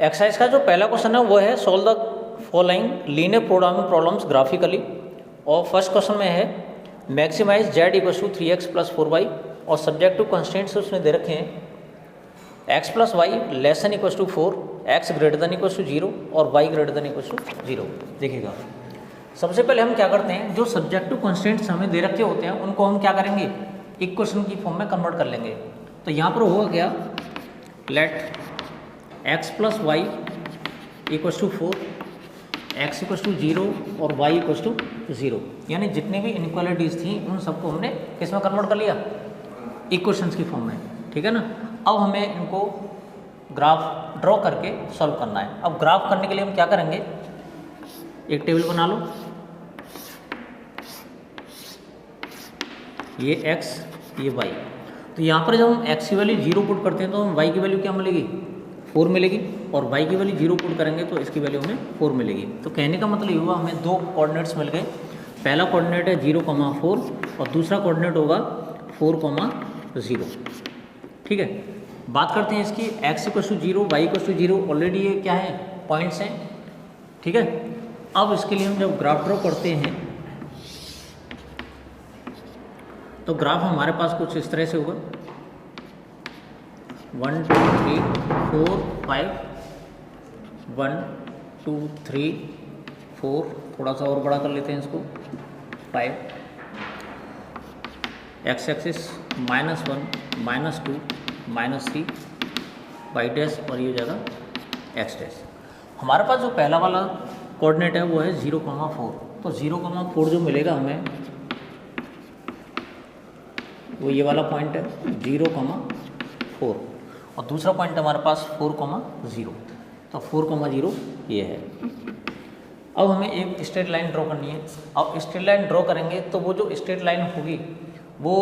Exercise का जो पहला क्वेश्चन है वो है solve the following linear programming problems graphically. और फर्स्ट क्वेश्चन में है maximise Z equal to 3x + 4y और सब्जेक्टिव कंस्ट्रेंट्स उसने दे रखे हैं x + y less than equal to 4, x greater than equal to 0 और y greater than equal to 0। देखिएगा सबसे पहले हम क्या करते हैं, जो सब्जेक्टिव कंस्ट्रेंट्स हमें दे रखे होते हैं उनको हम क्या करेंगे, इक्वेशन की फॉर्म में कन्वर्ट कर लेंगे। तो यहाँ पर होगा क्या, let x + y equal to 4, x equal to 0 और y इक्वल टू 0, यानी जितनी भी इनइक्वालिटीज़ थी उन सबको हमने किस में कन्वर्ट कर लिया, इक्वेशंस की फॉर्म में, ठीक है ना। अब हमें इनको ग्राफ ड्रॉ करके सॉल्व करना है। अब ग्राफ करने के लिए हम क्या करेंगे, एक टेबल बना लो, ये x ये y। तो यहाँ पर जब हम x की वैल्यू 0 पुट करते हैं तो हम y की वैल्यू क्या मिलेगी, 4 मिलेगी, और y की वैल्यू 0 पुट करेंगे तो इसकी वैल्यू हमें 4 मिलेगी। तो कहने का मतलब ये हुआ हमें दो कोऑर्डिनेट्स मिल गए, पहला कोऑर्डिनेट है 0,4 और दूसरा कोऑर्डिनेट होगा 4,0, ठीक है। बात करते हैं इसकी, x equal to 0 y equal to 0, already ये क्या है, पॉइंट्स हैं, ठीक है। अब इसके लिए हम जब ग्राफ ड्रॉ करते हैं तो ग्राफ हमारे पास कुछ इस तरह से होगा 1 2 3 4 5, 1 2 3 4, थोड़ा सा और बड़ा कर लेते हैं इसको, 5, x एक्सिस -1 -2 -3 y डैश और ये जगह x डैश। हमारे पास जो पहला वाला कोऑर्डिनेट है वो है 0,4। तो 0,4 जो मिलेगा हमें वो ये वाला पॉइंट है 0,4 और दूसरा पॉइंट हमारे पास 4,0। तो 4,0 ये है। अब हमें एक स्ट्रेट लाइन ड्रॉ करनी है। अब स्ट्रेट लाइन ड्रॉ करेंगे तो वो जो स्ट्रेट लाइन होगी वो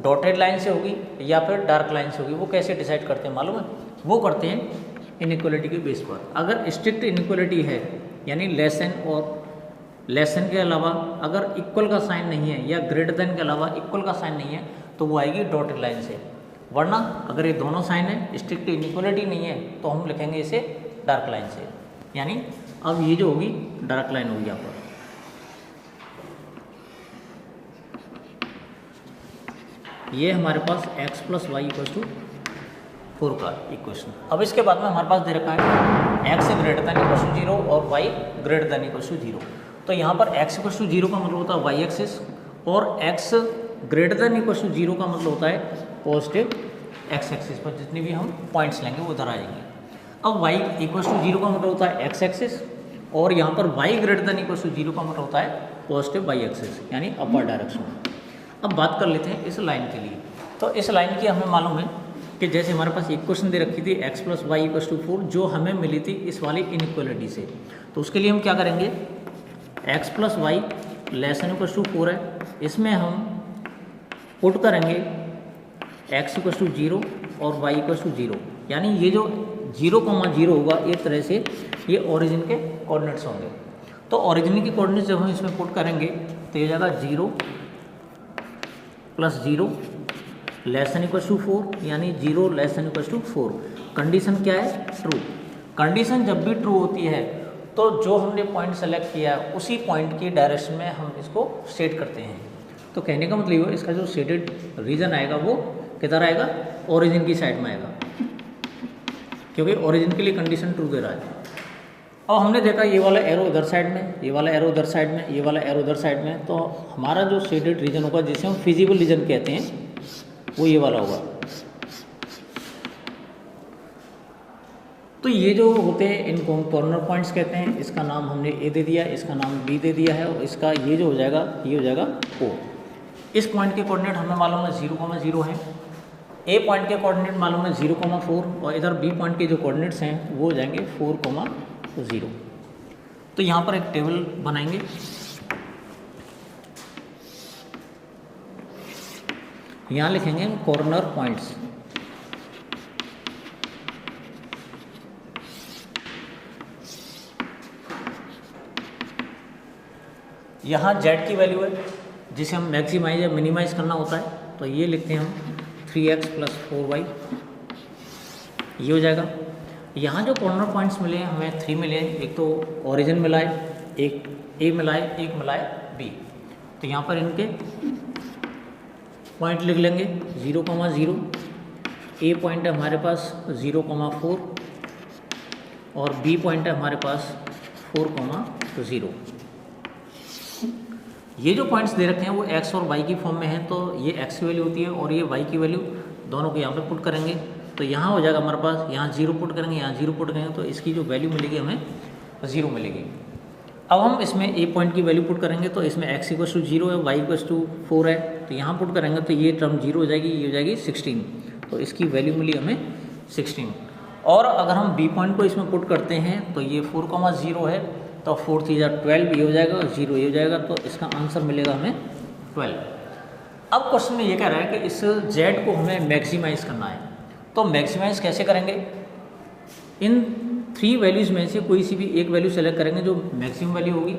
डॉटेड लाइन से होगी या फिर डार्क लाइन से होगी। वो कैसे डिसाइड करते हैं मालूम है, वो करते हैं इनइक्वालिटी के बेस पर। अगर स्ट्रिक्ट इनइक्वालिटी है यानी लेसन और लेसन के अलावा अगर इक्वल का साइन नहीं है या ग्रेटर देन के अलावा इक्वल का साइन नहीं है तो वो आएगी डॉटेड लाइन से। वरना अगर ये दोनों साइन है, स्ट्रिक्ट इनइक्वालिटी नहीं है, तो हम लिखेंगे इसे डार्क लाइन से। यानी अब ये जो होगी डार्क लाइन होगी यहाँ पर। ये हमारे पास x + y = 4 का इक्वेशन। अब इसके बाद में हमारे पास दे रखा है x greater than equal to 0 और y greater than equal to 0। तो यहाँ पर x इक्वल टू 0 का मतलब होता है y एक्सिस और x greater than equal to 0 का मतलब होता है पॉजिटिव x एक्सिस पर जितने भी हम पॉइंट्स लेंगे वो उधर आएंगे। अब y इक्वल टू 0 का मतलब होता है x एक्सिस और यहाँ पर y greater than equal to 0 का मतलब होता है पॉजिटिव y एक्सिस यानी अपर डायरेक्शन। अब बात कर लेते हैं इस लाइन के लिए। तो इस लाइन की हमें मालूम है कि जैसे हमारे पास इक्वेशन दे रखी थी x + y = 4 जो हमें मिली थी इस वाली इनइक्वालिटी से। तो उसके लिए हम क्या करेंगे, x + y less than equal to 4 है, इसमें हम पुट करेंगे x इक्वल टू 0 और y इक्वल टू 0। यानी ये जो 0,0 होगा एक तरह से ये ओरिजिन के कोऑर्डिनेट्स होंगे। तो ओरिजिन के कोऑर्डिनेट्स जब हम इसमें पुट करेंगे तो ये जाएगा 0 + 0 लेसन इक्वल टू 4, यानी 0 लेसन इक्वल टू 4। कंडीशन क्या है, ट्रू। कंडीशन जब भी ट्रू होती है तो जो हमने पॉइंट सेलेक्ट किया है उसी पॉइंट की डायरेक्शन में हम इसको सेट करते हैं। तो कहने का मतलब ये इसका जो सेटेड रीजन आएगा वो किधर आएगा, ओरिजिन की साइड में आएगा, क्योंकि ओरिजिन के लिए कंडीशन ट्रू दे रहा है। अब हमने देखा ये वाला एरो उधर साइड में, ये वाला एरो उधर साइड में, ये वाला एरो उधर साइड में, तो हमारा जो शेडेड रीजन होगा जिसे हम फिजिबल रीजन कहते हैं वो ये वाला होगा। तो ये जो होते हैं इनको हम कॉर्नर पॉइंट्स कहते हैं। इसका नाम हमने ए दे दिया, इसका नाम बी दे दिया है और इसका ये जो हो जाएगा ये हो जाएगा ओ। इस पॉइंट के कोऑर्डिनेट हमें मालूम है 0,0 है, ए पॉइंट के कोऑर्डिनेट मालूम है 0,4 और इधर बी पॉइंट के जो कोऑर्डिनेट्स हैं वो हो जाएंगे 4,0। तो यहाँ पर एक टेबल बनाएंगे। यहाँ लिखेंगे कॉर्नर पॉइंट्स। यहाँ z की वैल्यू है जिसे हम मैक्सिमाइज या मिनिमाइज करना होता है, तो ये लिखते हैं हम 3x + 4y, ये हो जाएगा। यहाँ जो कॉर्नर पॉइंट्स मिले हैं हमें 3 मिले हैं, एक तो ओरिजिन मिला है, एक ए मिला है, एक मिला है बी। तो यहाँ पर इनके पॉइंट लिख लेंगे 0,0, ए पॉइंट है हमारे पास 0,4 और बी पॉइंट है हमारे पास 4,0। ये जो पॉइंट्स दे रखे हैं वो एक्स और वाई की फॉर्म में हैं, तो ये एक्स की वैल्यू होती है और ये वाई की वैल्यू, दोनों को यहाँ पे पुट करेंगे तो यहाँ हो जाएगा हमारे पास, यहाँ 0 पुट करेंगे, यहाँ 0 पुट करेंगे तो इसकी जो वैल्यू मिलेगी हमें 0 मिलेगी। अब हम इसमें ए पॉइंट की वैल्यू पुट करेंगे तो इसमें x = 0 है, y = 4 है, तो यहाँ पुट करेंगे तो ये टर्म 0 हो जाएगी, ये हो जाएगी 16, तो इसकी वैल्यू मिली हमें 16। और अगर हम बी पॉइंट को इसमें पुट करते हैं तो ये 4,0 है, तो 4 × 3 = 12 ये हो जाएगा और 0 ये हो जाएगा, तो इसका आंसर मिलेगा हमें 12। अब क्वेश्चन में ये कह रहा है कि इस z को हमें मैक्सिमाइज़ करना है, तो मैक्सिमाइज़ कैसे करेंगे? इन 3 वैल्यूज़ में से कोई सी भी एक वैल्यू सेलेक्ट करेंगे जो मैक्सिमम वैल्यू होगी।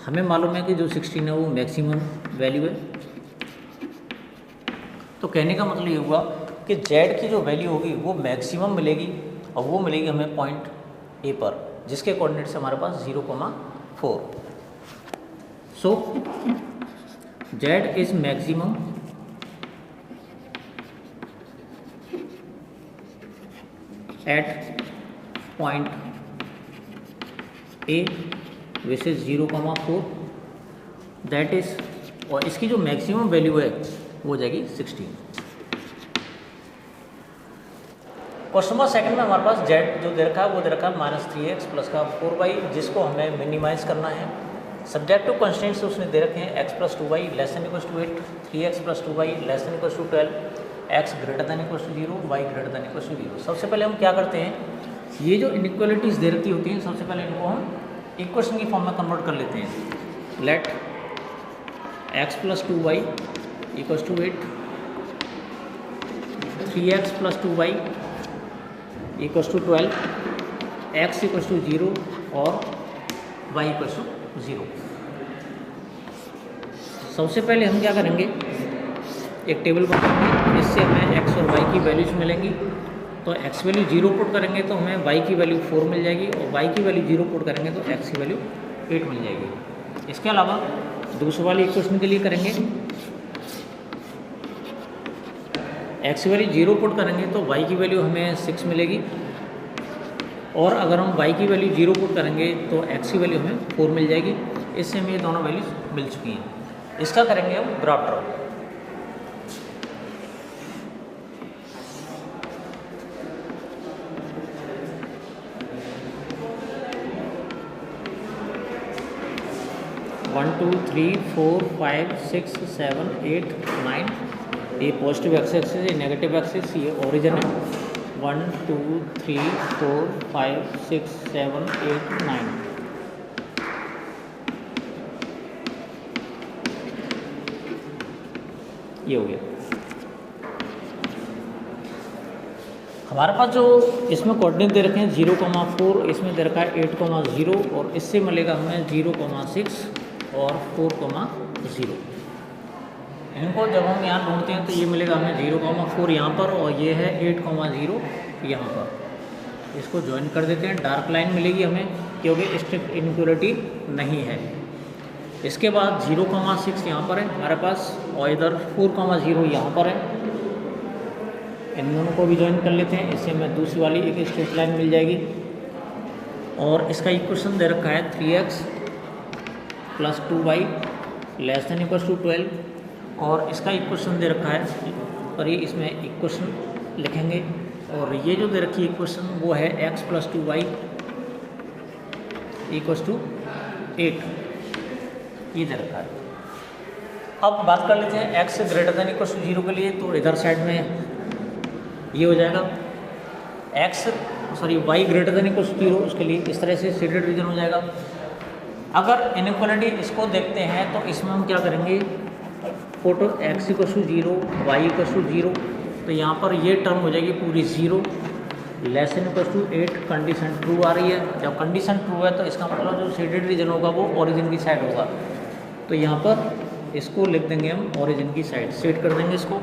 हमें मालूम है कि जो 16 है वो मैक्सिमम वैल्यू है, तो कहने का मतलब ये हुआ कि z की जो वैल्यू होगी वो मैक्सिमम मिलेगी और वो मिलेगी हमें पॉइंट ए पर, जिसके कोऑर्डिनेट्स हमारे पास 0,4। So z is maximum at point A which is 0,4, that is, और इसकी जो मैक्सिमम वैल्यू है वो हो जाएगी 16। क्वेश्चन नंबर सेकंड में हमारे पास z जो दे रखा है वो दे रखा है -3x प्लस का 4y, जिसको हमें मिनिमाइज करना है। सब्जेक्टिव कंस्ट्रेंट्स उसने दे रखे हैं x + 2y <= 8, 3x + 2y <= 12, x > 0, y > 0। सबसे पहले हम क्या करते हैं, ये जो इनइक्वालिटीज़ दे रखी होती हैं सबसे पहले इनको हम इक्वेशन की फॉर्म में कन्वर्ट कर लेते हैं। Late x + 2y = 8, 3x + 2y = 12, x = 0 और y = 0। सबसे पहले हम क्या करेंगे, एक टेबल बनाएंगे, इससे हमें x और y की वैल्यूज मिलेंगी। तो x वैल्यू 0 पुट करेंगे तो हमें y की वैल्यू 4 मिल जाएगी और y की वैल्यू 0 पुट करेंगे तो x की वैल्यू 8 मिल जाएगी। इसके अलावा दूसरे वाले इक्वेशन के लिए करेंगे, x की वैल्यू 0 पुट करेंगे तो y की वैल्यू हमें 6 मिलेगी और अगर हम y की वैल्यू 0 पुट करेंगे तो x की वैल्यू हमें 4 मिल जाएगी। इससे हमें ये दोनों वैल्यूज मिल चुकी हैं। इसका करेंगे हम graph draw. One two three four 5 6 7 8 9, ये पॉजिटिव एक्सिस है, ये नेगेटिव एक्सिस, ये ओरिजिन है। 1 2 3 4 5 6 7 8 9। ये हो गया हमारे पास। जो इसमें कोऑर्डिनेट दे रखे हैं 0,4, इसमें दे रखा है 8,0 और इससे मिलेगा हमें 0,6 और 4,0। इनको जब हम यहाँ ढूंढते हैं तो ये मिलेगा हमें 0,4 यहाँ पर और ये है 8,0 यहाँ पर। इसको ज्वाइन कर देते हैं, डार्क लाइन मिलेगी हमें क्योंकि स्ट्रिक्ट इनइक्वालिटी नहीं है। इसके बाद 0,6 यहाँ पर है हमारे पास और इधर 4,0 यहाँ पर है। इन दोनों को भी ज्वाइन कर लेते हैं, इससे हमें दूसरी वाली एक स्ट्रेट लाइन मिल जाएगी। और इसका इक्वेशन दे रखा है 3x + 2y <= 12 और इसका इक्वेशन दे रखा है और ये इसमें इक्वेशन लिखेंगे। और ये जो दे रखी है इक्वेशन वो है x + 2y = 8, ये दे रखा है। अब बात कर लेते हैं x > 0 के लिए, तो इधर साइड में ये हो जाएगा y > 0, उसके लिए इस तरह से शेडेड रीजन हो जाएगा। अगर इनइक्वालिटी इसको देखते हैं तो इसमें हम क्या करेंगे, फोटो x = 0 y = 0, तो यहाँ पर ये टर्म हो जाएगी पूरी 0 <= 8। कंडीशन ट्रू आ रही है, जब कंडीशन ट्रू है तो इसका मतलब जो शेडेड रीजन होगा वो ओरिजिन की साइड होगा। तो यहाँ पर इसको लिख देंगे हम ओरिजिन की साइड, सेट कर देंगे इसको।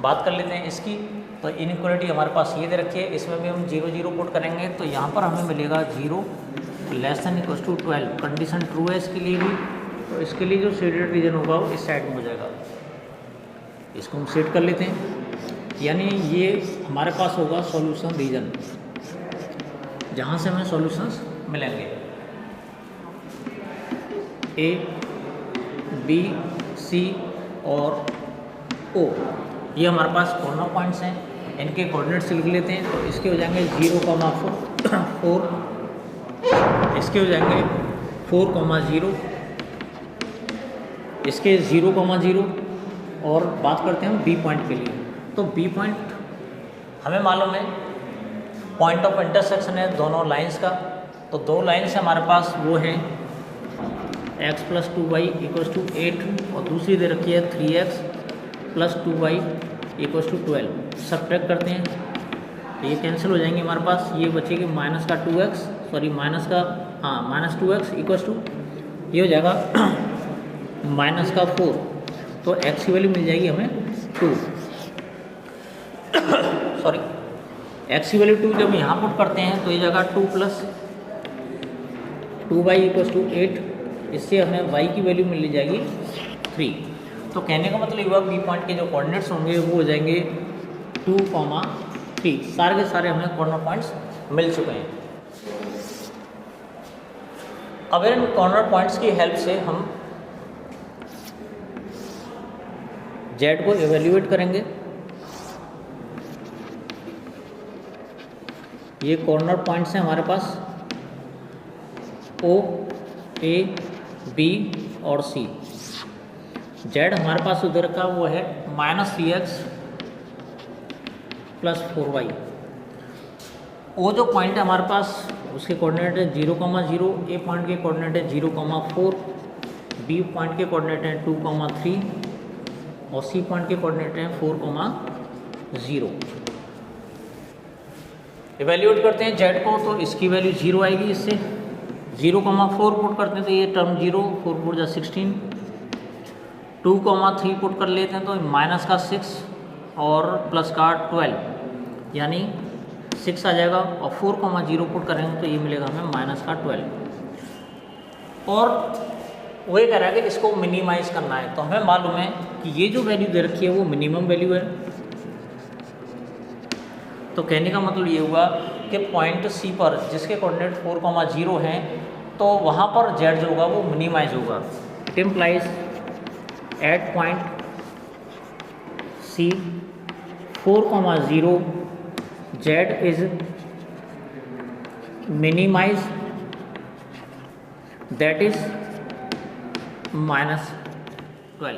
बात कर लेते हैं इसकी। तो इनइक्वालिटी हमारे पास ये दे रखी है, इसमें भी हम 0 0 पुट करेंगे तो यहाँ पर हमें मिलेगा 0 less than equal to 12। Condition true है इसके लिए भी, तो इसके लिए जो शेडेड रीजन होगा वो इस साइड में हो जाएगा। इसको हम सेट कर लेते हैं, यानी ये हमारे पास होगा सॉल्यूशन रीजन, जहाँ से हमें सॉल्यूशंस मिलेंगे। ए, बी, सी और ओ ये हमारे पास कॉर्नर पॉइंट्स हैं, इनके कोऑर्डिनेट्स लिख लेते हैं। तो इसके हो जाएंगे 0,4, इसके हो जाएंगे 4,0, इसके 0,0 और बात करते हैं हम बी पॉइंट के लिए। तो बी पॉइंट हमें मालूम है पॉइंट ऑफ इंटरसेक्शन है दोनों लाइंस का। तो दो लाइंस हमारे पास वो है x + 2y = 8 और दूसरी दे रखी है 3x + 2y = 12। सब्ट्रैक्ट करते हैं तो ये कैंसिल हो जाएंगे हमारे पास, ये बचेगी माइनस का 2x, सॉरी माइनस का -2x = ये हो जाएगा -4। तो x की वैल्यू मिल जाएगी हमें 2, सॉरी x की वैल्यू 2 जब यहाँ पुट करते हैं तो ये जाएगा 2 + 2y = 8। इससे हमें y की वैल्यू मिल जाएगी 3। तो कहने का मतलब हुआ बी पॉइंट के जो कोऑर्डिनेट्स होंगे वो हो जाएंगे 2,3। सारे के सारे हमें कॉर्नर पॉइंट्स मिल चुके हैं। अब इन कॉर्नर पॉइंट्स की हेल्प से हम z को एवेल्यूएट करेंगे। ये कॉर्नर पॉइंट्स हैं हमारे पास O, A, B और C। z हमारे पास उधर का वो है -3x + 4y। O जो पॉइंट है हमारे पास उसके कोऑर्डिनेट है 0,0, A पॉइंट के कोऑर्डिनेट है 0,4, B पॉइंट के कोऑर्डिनेट है 2,3 और C पॉइंट के कोऑर्डिनेट है 4,0। इवेल्यूएट करते हैं z को तो इसकी वैल्यू 0 आएगी। इससे 0,4 पुट करते हैं तो ये टर्म 0, 4 4 जा 16, 2,3 पुट कर लेते हैं तो माइनस का 6 और प्लस का 12 यानी 6 आ जाएगा, और 4,0 पुट करेंगे तो ये मिलेगा हमें -12। और वो ये कह रहा है कि इसको मिनिमाइज करना है। तो हमें मालूम है कि ये जो वैल्यू दे रखी है वो मिनिमम वैल्यू है। तो कहने का मतलब ये हुआ कि पॉइंट C पर जिसके कोऑर्डिनेट 4,0 हैं तो वहाँ पर z जो होगा वो मिनिमाइज होगा। It implies at point C 4,0 z is minimise, that is -12।